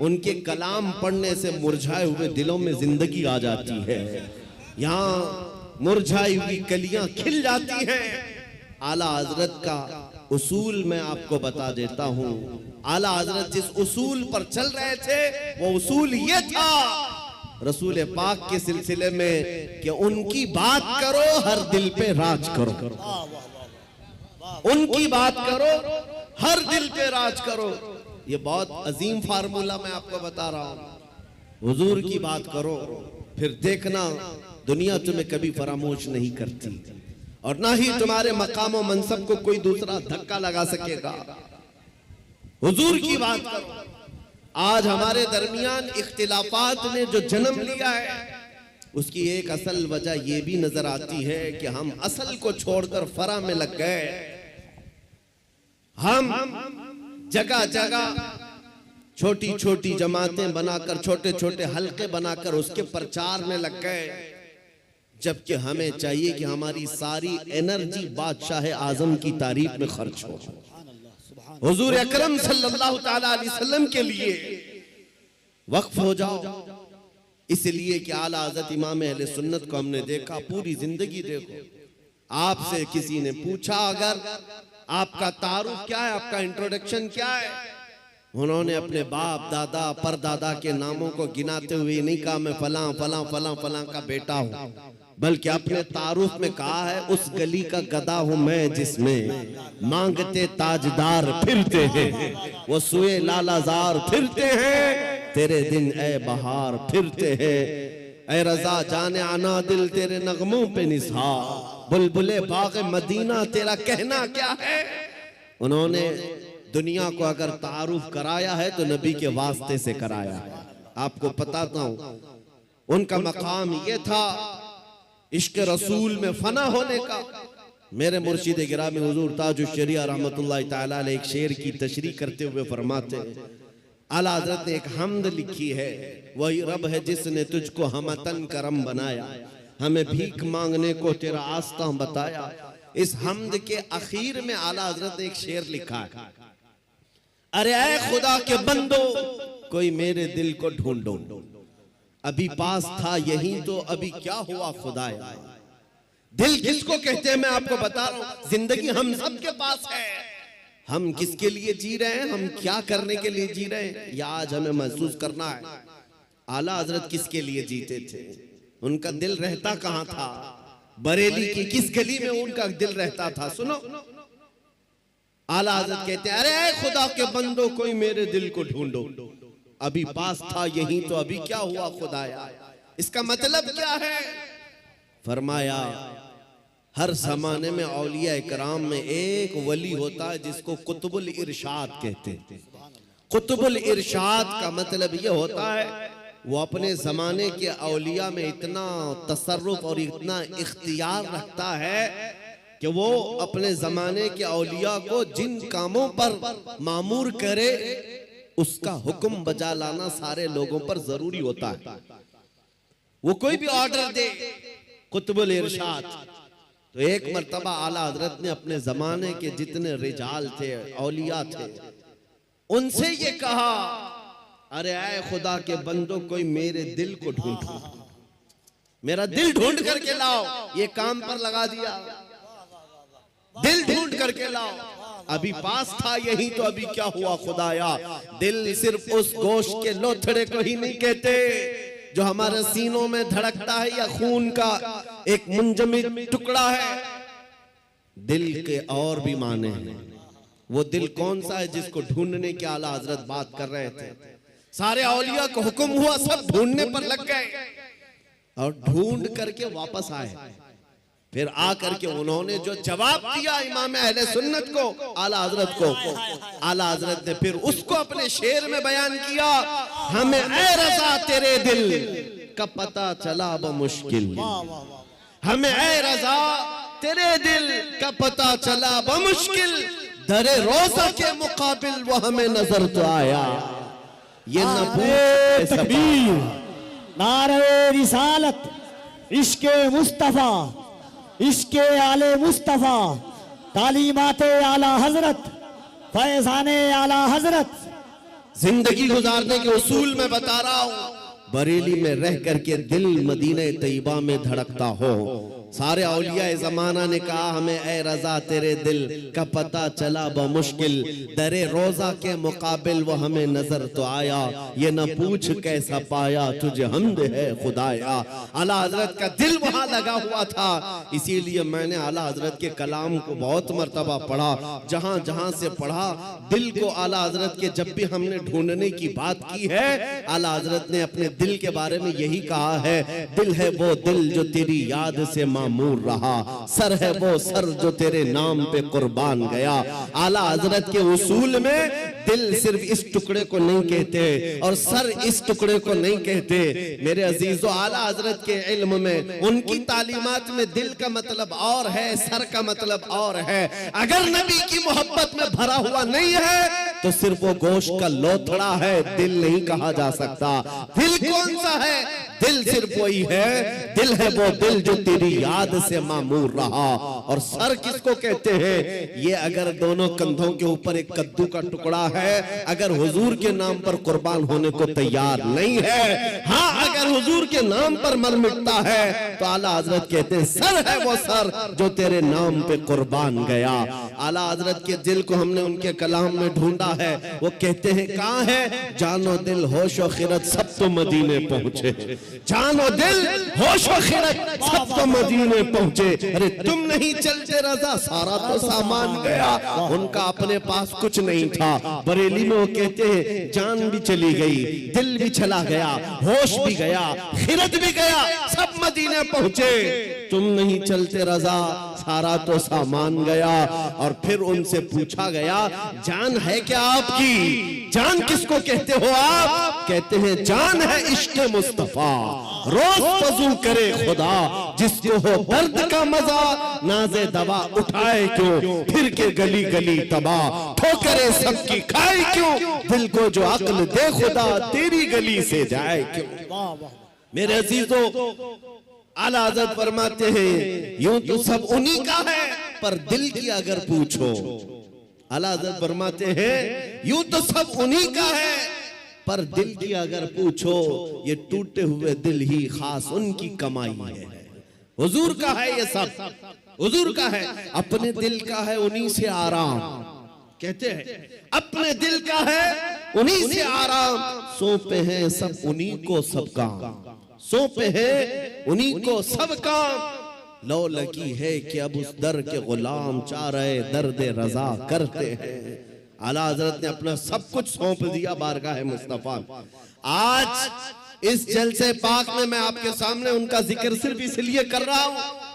उनके कलाम पढ़ने से मुरझाए हुए दिलों में जिंदगी आ जाती है। यहाँ मुरझाई हुई कलियां खिल जाती हैं। आला हजरत का उसूल मैं आपको बता देता हूँ। आला हजरत जिस उसूल पर चल रहे थे वो उसूल ये था रसूल पाक के सिलसिले में कि उनकी बात करो हर दिल पे राज करो, उनकी बात करो हर दिल पे राज करो। ये बहुत अजीम फार्मूला मैं आपको बता रहा हूँ। हुजूर की बात करो, फिर देखना दुनिया तुम्हें कभी फरामोश नहीं करती और ना ही तुम्हारे मकाम और मनसब को कोई दूसरा धक्का लगा सकेगा। हुजूर की बात करो। आज हमारे दरमियान इख्तिलाफात ने जो जन्म लिया है उसकी एक असल वजह यह भी नजर आती है कि हम असल को छोड़कर फरा में लग गए। हम जगह जगह छोटी छोटी जमातें बनाकर, छोटे छोटे हलके बनाकर उसके प्रचार में लग गए, जबकि हमें चाहिए कि हमारी सारी एनर्जी बादशाह आजम की तारीफ में खर्च हो, हुजूर अकरम सल्लल्लाहु ताला अलैहि वसल्लम के लिए वक्फ हो जाओ। इसलिए कि आला हज़रत इमाम अहले सुन्नत को हमने देखा, पूरी जिंदगी देखो। आपसे किसी ने पूछा अगर आपका तारुफ क्या है, आपका इंट्रोडक्शन क्या है, उन्होंने अपने बाप दादा परदादा के नामों को गिनाते हुए नहीं कहा मैं फलां फलां फलां फलां का बेटा हूं, बल्कि अपने तारुफ में कहा है उस गली का गधा हूं मैं जिसमें मांगते ताजदार फिरते हैं, वो सुए लालाजार फिरते हैं, तेरे दिन ए बहार फिरते हैं, ए रजा जाने आना दिल तेरे नगमों पे निसार, बुलबुले बाग मदीना तेरा कहना क्या है। उन्होंने दुनिया को अगर तारुफ कराया है तो नबी के वास्ते से कराया है। आपको बताता हूं उनका मकाम ये था इश्क रसूल में फना होने का। मेरे मुर्शिद गिरामी हुजूर ताजुश शरिया रहमतुल्लाह तआला अलैह एक शेर की तशरीह करते हुए फरमाते हैं, आला हज़रत ने एक हमद लिखी है, वही रब है जिसने तुझको हमतन करम बनाया, हमें भीख मांगने को तेरा आस्था बताया। इस हमद के आखिर में आला हज़रत ने एक शेर लिखा है, अरे ऐ खुदा के बंदो कोई मेरे दिल को ढूंढो, अभी पास था यही तो अभी क्या हुआ खुदाया। दिल किसको कहते हैं मैं आपको बता रहा हूं। जिंदगी हम सबके पास है, हम किसके लिए जी रहे हैं, हम क्या करने के लिए जी रहे हैं, यह आज हमें महसूस करना है। आला हजरत किसके लिए जीते थे, उनका दिल रहता कहां था, बरेली की किस गली में उनका दिल रहता था। सुनो आला हजरत कहते हैं, अरे खुदा के बंदो कोई मेरे दिल को ढूंढो, अभी पास था यही तो अभी क्या हुआ खुदाया। इसका मतलब क्या है? फरमाया हर जमाने में औलिया इकराम में एक वली होता है जिसको कुतुबुल इरशाद कहते हैं। कुतुबुल इरशाद का मतलब यह होता है वो अपने जमाने के औलिया में इतना तसर्रुफ और इतना इख्तियार रखता है कि वो अपने जमाने के औलिया को जिन कामों पर मामूर करे उसका हुक्म बजा लाना सारे लोगों पर जरूरी होता है। वो कोई भी ऑर्डर दे, कुतुबुल इरशाद। तो एक मर्तबा आला हजरत ने अपने जमाने के जितने रिजाल थे, औलिया थे, उनसे ये कहा, अरे आए खुदा के बंदो कोई मेरे दिल को ढूंढो, मेरा दिल ढूंढ करके लाओ, ये काम पर लगा दिया, दिल ढूंढ करके लाओ। अभी पास था यही तो अभी क्या हुआ खुदाया। दिल सिर्फ उस गोश्त के लोथड़े को ही नहीं कहते जो हमारे सीनों में धड़कता है या खून का एक मुंजमद टुकड़ा है। दिल के और भी माने हैं। वो दिल कौन सा है जिसको ढूंढने के आला हजरत बात कर रहे थे। सारे औलिया को हुक्म हुआ, सब ढूंढने पर लग गए और ढूंढ करके वापस आए। फिर आकर के उन्होंने जो जवाब दिया इमाम अहले सुन्नत को, आला हजरत को, आला हजरत ने फिर उसको अपने शेर में बयान किया। हमें ऐ रज़ा तेरे दिल का पता चला बमुश्किल, हमें ऐ रज़ा तेरे दिल का पता चला बमुश्किल, दरे रोज़ा के मुकाबिल वो हमें नजर तो आया। ये नारे तकबीर, नारे रिसालत, इश्के मुस्तफा, इश्के आले मुस्तफा, तालीमाते आला हजरत, फैजाने आला हजरत। जिंदगी गुजारने के उसूल में बता रहा हूं। बरेली में रह करके दिल मदीने तैयबा में धड़कता हो। सारे औलिया जमाना ने कहा हमें ऐ रज़ा तेरे दिल का पता चला बमुश्किल, दरे रोजा के मुकाबिल वो हमें नजर तो आया। ये न पूछ कैसा पाया तुझे हमद है खुदाया। आला हजरत का दिल वहां लगा हुआ था, इसीलिए मैंने आला हजरत के कलाम को बहुत मर्तबा पढ़ा। जहां जहां से पढ़ा दिल को आला हजरत के जब भी हमने ढूंढने की बात की है, आला हजरत ने अपने दिल के बारे में यही कहा है, दिल है वो दिल जो तेरी याद से मामूर रहा, सर है वो सर जो तेरे नाम पे कुर्बान गया। आला हजरत के उसूल में दिल सिर्फ इस टुकड़े को नहीं कहते और सर इस टुकड़े को नहीं कहते। मेरे अजीजों, आला हजरत के इल्म में, उनकी तालीमात में दिल का मतलब और है, सर का मतलब और है। अगर नबी की मोहब्बत में भरा हुआ नहीं है तो सिर्फ वो गोश्त का लोथड़ा है, दिल नहीं कहा जा सकता। दिल कौन सा है? दिल सिर्फ वही है, दिल है वो दिल जो तेरी याद से मामूर रहा। और सर किसको कहते हैं? ये अगर दोनों कंधों के ऊपर एक कद्दू का टुकड़ा है, अगर हुजूर के नाम पर कुर्बान होने को तैयार नहीं है, हाँ अगर हुजूर के नाम पर मर मिटता है तो आला हजरत कहते हैं सर है वो सर जो तेरे नाम पे कुर्बान गया। आला हजरत के दिल को हमने उनके कलाम में ढूंढा है। वो कहते हैं कहाँ है? जानो दिल होशो खिरत सब तो मदीने पहुंचे, जानो दिल होशो खिरत सब तो मदीने पहुंचे। अरे तुम नहीं चलते रज़ा सारा तो सामान गया। उनका अपने पास कुछ नहीं था। बरेली में वो कहते हैं जान भी चली गई, दिल भी चला गया, होश भी गया, खिरत भी गया, सब मदीने पहुंचे। तुम नहीं चलते रज़ा सारा तो सामान गया। और फिर उनसे पूछा गया जान है क्या आपकी? जान किसको कहते हो आप? कहते हैं जान है इश्क़ मुस्तफा, रोज वज़ू करे खुदा, जिसको हो दर्द का मजा नाज़े दवा उठाए क्यों, फिर के गली गली तबाह ठोकरे सबकी खाए क्यों, दिल को जो अक्ल दे खुदा तेरी गली से जाए क्यों। मेरे अजीजों, आला हज़रत फरमाते हैं यूं तो सब उन्हीं का है, पर दिल की अगर पूछो, आला हज़रत फरमाते हैं यूं तो सब उन्हीं का है, पर दिल की अगर पूछो ये टूटे हुए दिल ही खास उनकी कमाई है। हुजूर का है ये सब, हुजूर का है, अपने दिल का है उन्हीं से आराम। कहते हैं अपने दिल का है उन्हीं से आराम, सौंपे हैं सब उन्हीं को सब काम, सौंपे हैं उन्हीं को सब काम। लो लगी है कि अब उस दर के गुलाम चाह रहे दर्द रजा करते हैं। आला हजरत ने अपना सब कुछ सौंप दिया बारगाह मुस्तफा। आज इस जलसे पाक में मैं आपके सामने उनका जिक्र सिर्फ इसलिए कर रहा हूं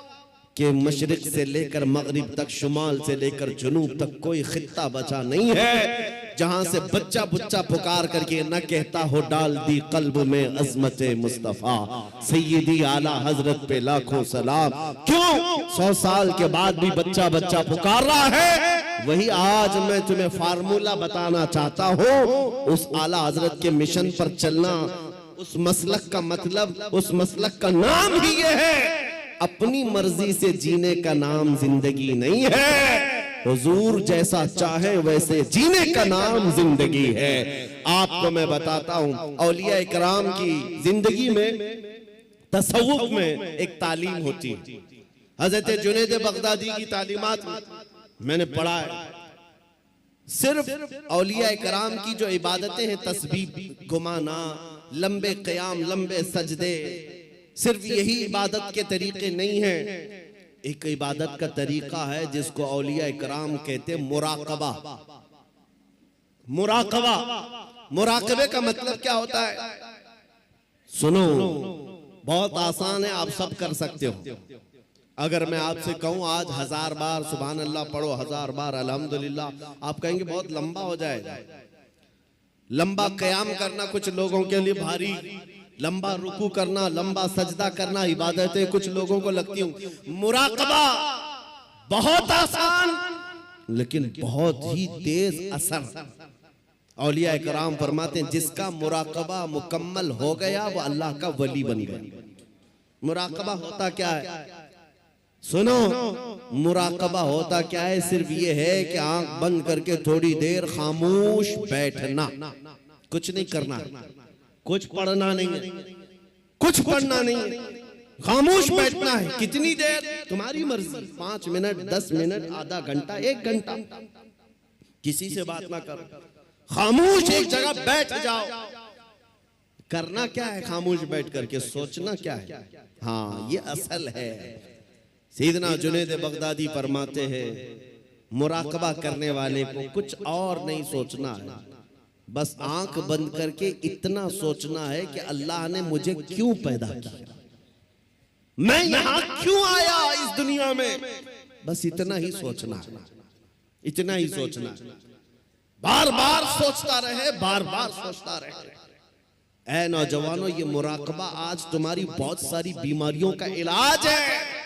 कि मशरिक से लेकर मगरिब तक, शुमाल से लेकर जुनूब तक कोई खित्ता बचा नहीं है जहां से बच्चा बुच्चा पुकार करके न कहता हो डाल दी कल्ब में अजमत मुस्तफा। सैयदी आला हजरत पे लाखों सलाम। क्यों 100 साल के बाद भी बच्चा बच्चा पुकार रहा है? वही आज मैं तुम्हें फार्मूला बताना चाहता हूं। उस आला हजरत के मिशन पर चलना, उस मसलक का मतलब, उस मसलक का नाम ही ये है, अपनी मर्जी से जीने का नाम जिंदगी नहीं है। हुजूर जैसा चाहे वैसे जीने का नाम जिंदगी है। आपको मैं बताता हूं औलिया इकराम की जिंदगी में तसव्वुफ में एक तालीम होती है। हजरत जुनैद बगदादी की तालीमात मैंने पढ़ा है, सिर्फ औलिया कराम की जो इबादतें हैं, तस्बीह घुमाना, लंबे क़याम, लंबे सजदे, सिर्फ यही इबादत के तरीके नहीं हैं। एक इबादत का तरीका है जिसको औलिया कराम कहते हैं मुराकबा। मुराकबा, मुराकबे का मतलब क्या होता है? सुनो, बहुत आसान है, आप सब कर सकते हो। अगर मैं आपसे कहूं आज 1000 बार सुभान अल्लाह पढ़ो, 1000 बार अल्हम्दुलिल्लाह, आप कहेंगे बहुत लंबा हो जाएगा। लंबा क़याम करना कुछ लोगों के लिए भारी, लंबा रुकू करना, लंबा सजदा करना इबादतें कुछ लोगों को लगती हूं। मुराकबा बहुत आसान लेकिन बहुत ही तेज असर। औलिया कराम फरमाते हैं जिसका मुराकबा मुकम्मल हो गया वो अल्लाह का वली बन गया। मुराकबा होता क्या है? सुनो, मुराकबा होता क्या है? सिर्फ ये है कि आंख बंद करके थोड़ी देर खामोश बैठना, कुछ नहीं करना, कुछ पढ़ना नहीं है, कुछ पढ़ना नहीं है, खामोश बैठना है। कितनी देर? तुम्हारी मर्जी, 5 मिनट, 10 मिनट, आधा घंटा, 1 घंटा, किसी से बात ना करो, खामोश एक जगह बैठ जाओ। करना क्या है खामोश बैठ करके? सोचना क्या है? हाँ, ये असल है। सैयदना जुनैद बगदादी फरमाते हैं मुराकबा करने वाले को कुछ और नहीं सोचना है, बस आंख बंद करके इतना सोचना है कि अल्लाह ने मुझे क्यों पैदा किया, मैं यहां क्यों आया इस दुनिया में, बस इतना ही सोचना है, इतना ही सोचना है। बार बार सोचता रहे, बार बार सोचता रहे। ऐ नौजवानों, ये मुराकबा आज तुम्हारी बहुत सारी बीमारियों का इलाज है।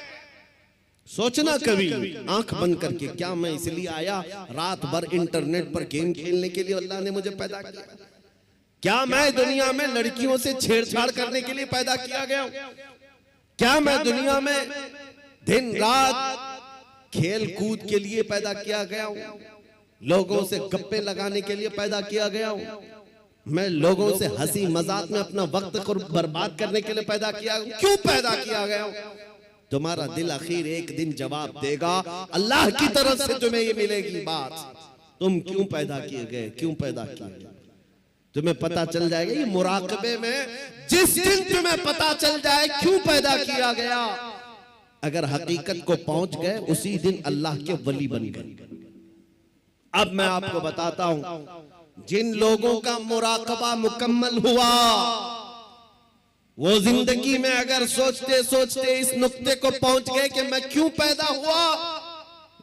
सोचना कभी आंख बंद करके, क्या मैं इसलिए आया रात भर इंटरनेट पर गेम खेलने के लिए अल्लाह ने मुझे पैदा किया? क्या मैं दुनिया में लड़कियों से छेड़छाड़ करने के लिए पैदा किया गया हूं? क्या मैं दुनिया में दिन रात खेल कूद के लिए पैदा किया गया हूं? लोगों से गप्पे लगाने के लिए पैदा किया गया हूं? मैं लोगों से हंसी मजाक में अपना वक्त को बर्बाद करने के लिए पैदा किया हूं? क्यों पैदा किया गया हूं? तुम्हारा दिल आखिर एक दिन जवाब देगा, अल्लाह की तरफ से तुम्हें ये मिलेगी बात, तुम क्यों पैदा किए गए, क्यों पैदा किए गए, तुम्हें पता चल जाएगा। ये मुराकबे में जिस दिन तुम्हें पता चल जाए क्यों पैदा किया गया, अगर हकीकत को पहुंच गए उसी दिन अल्लाह के वली बन गए। अब मैं आपको बताता हूं, जिन लोगों का मुराकबा मुकम्मल हुआ वो जिंदगी में अगर सोचते सोचते इस नुक्ते को पहुंच गए कि मैं क्यों पैदा हुआ,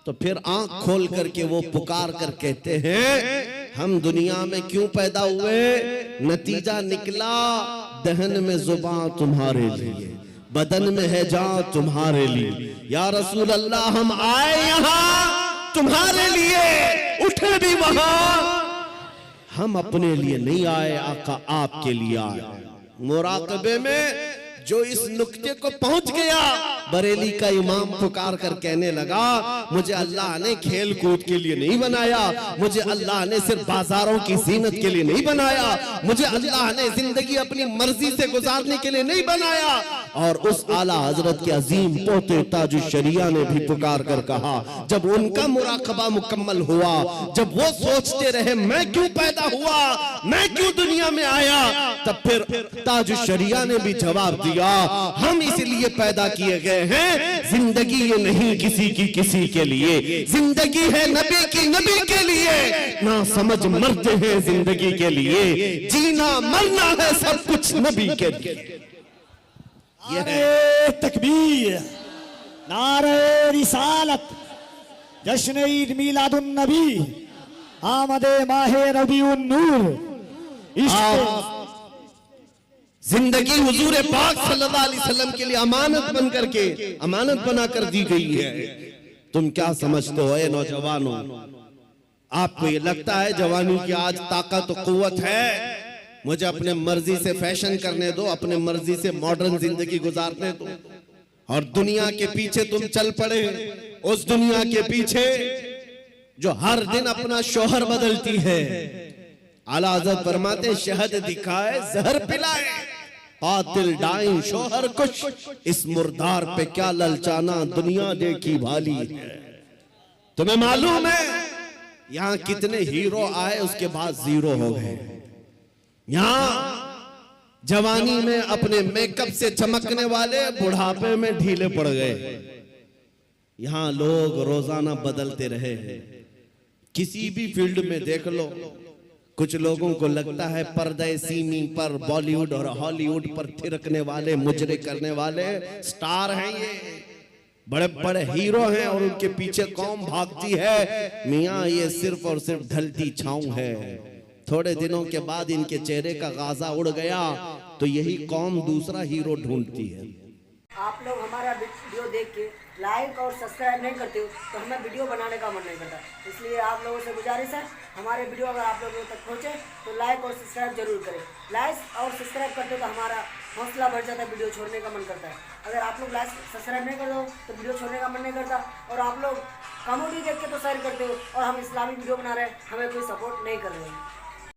तो फिर आंख खोल करके वो पुकार कर कहते हैं हम दुनिया में क्यों पैदा हुए? नतीजा निकला दहन में जुबान तुम्हारे लिए, बदन में है जान तुम्हारे लिए। या रसूल अल्लाह, हम आए यहां तुम्हारे लिए, उठे भी वहां, हम अपने लिए नहीं आए, आका आपके लिए आए। मुराकबे में जो इस नुक्ते को पहुंच गया, बरेली का इमाम पुकार कर कहने लगा मुझे अल्लाह ने खेल कूद के लिए नहीं बनाया, मुझे अल्लाह ने सिर्फ बाजारों की जीनत के लिए नहीं बनाया, मुझे अल्लाह ने जिंदगी अपनी मर्जी से गुजारने के लिए नहीं बनाया। और उस आला हजरत के अजीम पोते ताजुश शरिया ने भी पुकार कर कहा, जब उनका मुराकबा मुकम्मल हुआ, जब वो सोचते रहे मैं क्यों पैदा हुआ, मैं क्यों दुनिया में आया, तब फिर ताजुश शरिया ने भी जवाब दिया हम इसलिए पैदा किए गए हैं, जिंदगी ये नहीं किसी के लिए, जिंदगी है नबी की नबी के लिए, ना समझ मरते हैं जिंदगी के लिए, जीना मरना है सब कुछ नबी के लिए। नारे तकबीर, नारे रिसालत, जश्न ईद मिलादुन नबी, आमदे माहे रबीउन नूर। जिंदगी हुजूर पाक सल्लल्लाहु अलैहि वसल्लम के लिए अमानत बन करके, अमानत बना कर दी गई है। तुम क्या समझते हो ए नौजवानों? आपको ये लगता है जवानी की आज ताकत और कुव्वत है, मुझे अपने मर्जी से फैशन करने दो, अपने मर्जी से मॉडर्न जिंदगी गुजारने दो, और दुनिया के पीछे तुम चल पड़े, उस दुनिया के पीछे जो हर दिन अपना शोहर बदलती है। आला हज़रत फरमाते शहद दिखाए जहर पिलाए, कातिल डाइन शोहर कुछ, इस मुर्दार पे क्या ललचाना, दुनिया देखी भाली है। तुम्हें मालूम है यहाँ कितने हीरो आए उसके बाद जीरो हो गए। यहाँ जवानी में अपने मेकअप से चमकने वाले बुढ़ापे में ढीले पड़ गए। यहाँ लोग रोजाना बदलते रहे हैं। किसी भी फील्ड में देख लो, कुछ लोगों को लगता है पर्दे सीमी पर बॉलीवुड और हॉलीवुड पर थिरकने वाले, मुजरे करने वाले स्टार हैं, ये बड़े बड़े हीरो हैं और उनके पीछे कौम भागती है। मियाँ ये सिर्फ और सिर्फ ढलती छाऊं है। थोड़े दिनों के बाद इनके चेहरे का गाजा उड़ गया तो यही कौम दूसरा हीरो ढूंढती है। आप लोग हमारा वीडियो देख के लाइक और सब्सक्राइब नहीं करते हो तो हमें वीडियो बनाने का मन नहीं करता। इसलिए आप लोगों से गुजारिश है, हमारे वीडियो अगर आप लोगों तक पहुँचे तो लाइक और सब्सक्राइब जरूर करें। लाइक और सब्सक्राइब करते हो तो हमारा हौसला बढ़ जाता है, वीडियो छोड़ने का मन करता है। अगर आप लोग लाइक सब्सक्राइब नहीं करते हो तो वीडियो छोड़ने का मन नहीं करता। और आप लोग कॉमेडी देख के तो शेयर करते हो और हम इस्लामिक वीडियो बना रहे हैं, हमें कोई सपोर्ट नहीं कर रहे हैं।